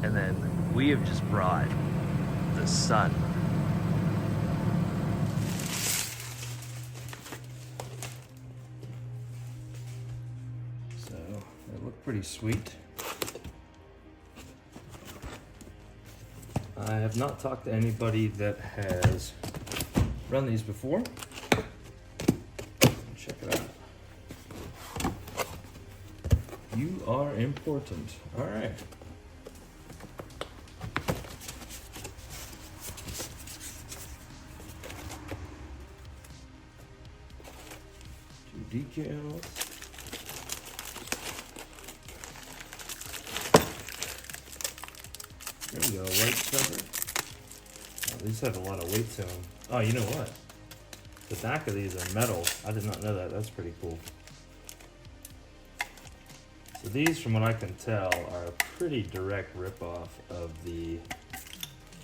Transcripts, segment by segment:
And then we have just brought the sun. So they look pretty sweet. I have not talked to anybody that has run these before. Check it out. You are important. All right. Two decals. There we go, white cover. Oh, these have a lot of weight to them. Oh, you know what? The back of these are metal. I did not know that. That's pretty cool. So these, from what I can tell, are a pretty direct ripoff of the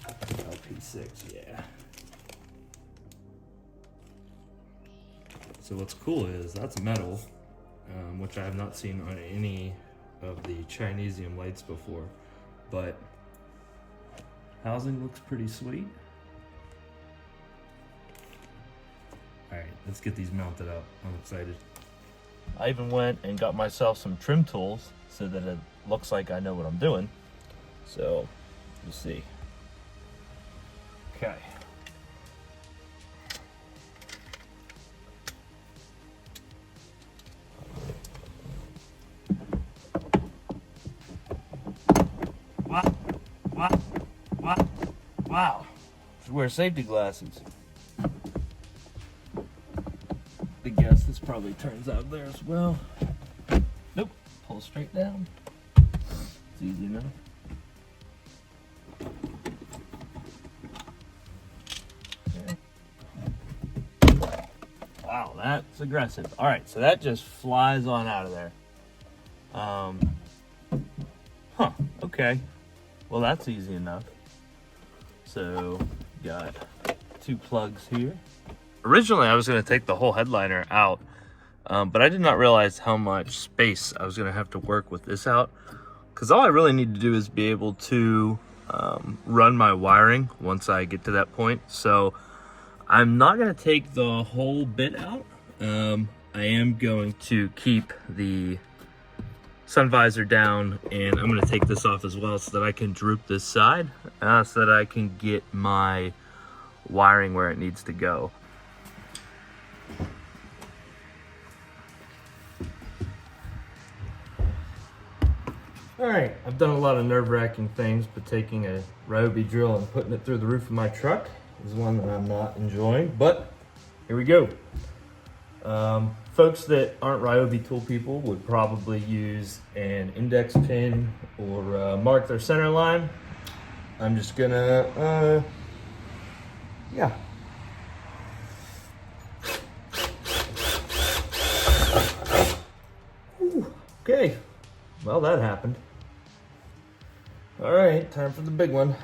LP6, yeah. So what's cool is that's metal, which I have not seen on any of the Chinesium lights before, but housing looks pretty sweet. All right, let's get these mounted up. I'm excited. I even went and got myself some trim tools so that it looks like I know what I'm doing. So, we'll see. Okay. Wow. Should wear safety glasses. I guess this probably turns out there as well. Nope. Pull straight down. It's easy enough. Okay. Wow, that's aggressive. All right, so that just flies on out of there. Okay. Well, that's easy enough. So, got 2 plugs here. Originally, I was going to take the whole headliner out, but I did not realize how much space I was going to have to work with this out, because all I really need to do is be able to run my wiring once I get to that point. So I'm not going to take the whole bit out. I am going to keep the sun visor down, and I'm going to take this off as well so that I can droop this side, so that I can get my wiring where it needs to go. All right, I've done a lot of nerve-wracking things, but taking a Ryobi drill and putting it through the roof of my truck is one that I'm not enjoying, but here we go. Folks that aren't Ryobi tool people would probably use an index pin or mark their center line. I'm just gonna, yeah. Ooh, okay, well that happened. All right, time for the big one.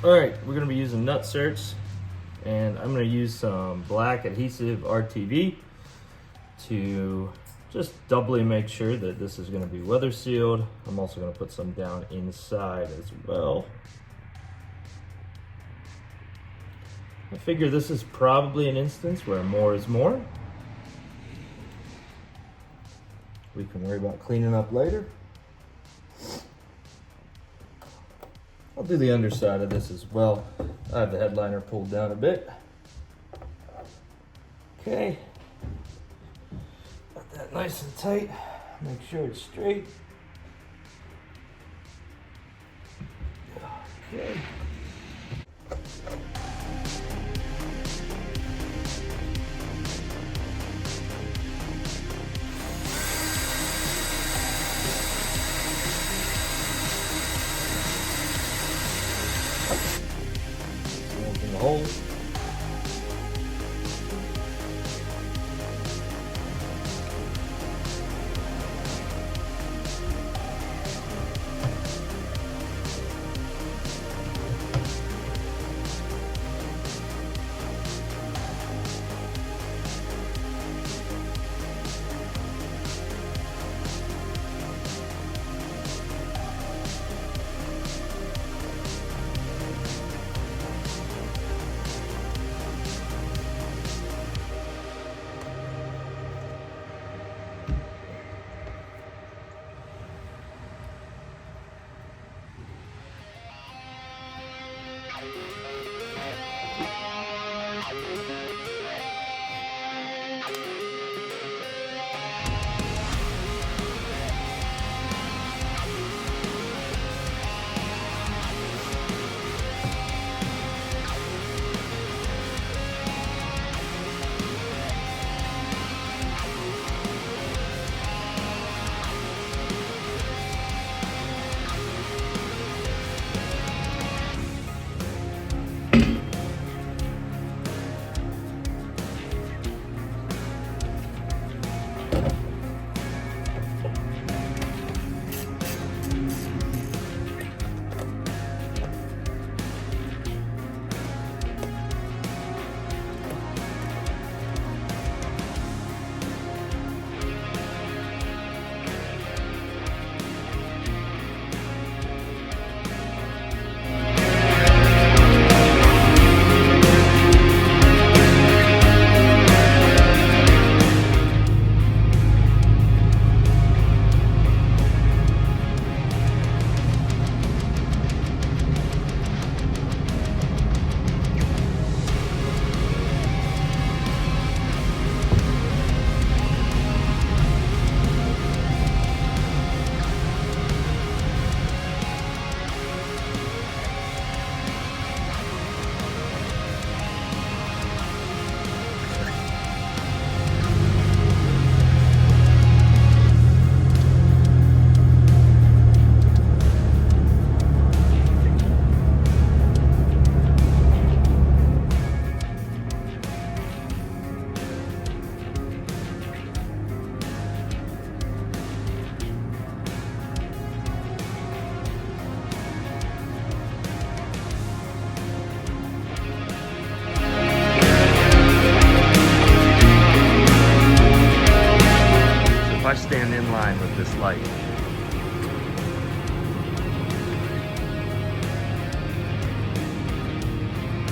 All right, we're gonna be using nut certs, and I'm gonna use some black adhesive RTV to just doubly make sure that this is gonna be weather sealed. I'm also gonna put some down inside as well. I figure this is probably an instance where more is more. We can worry about cleaning up later. I'll do the underside of this as well. I have the headliner pulled down a bit. Okay. Got that nice and tight. Make sure it's straight. Okay. Open the hole.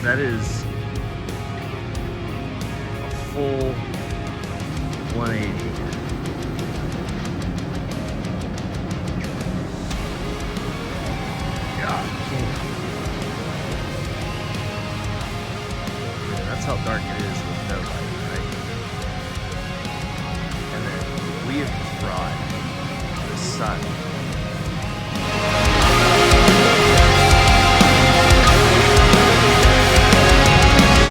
That is a full 180. God. Yeah, that's how dark it is with no light, right? And then we have tried the sun.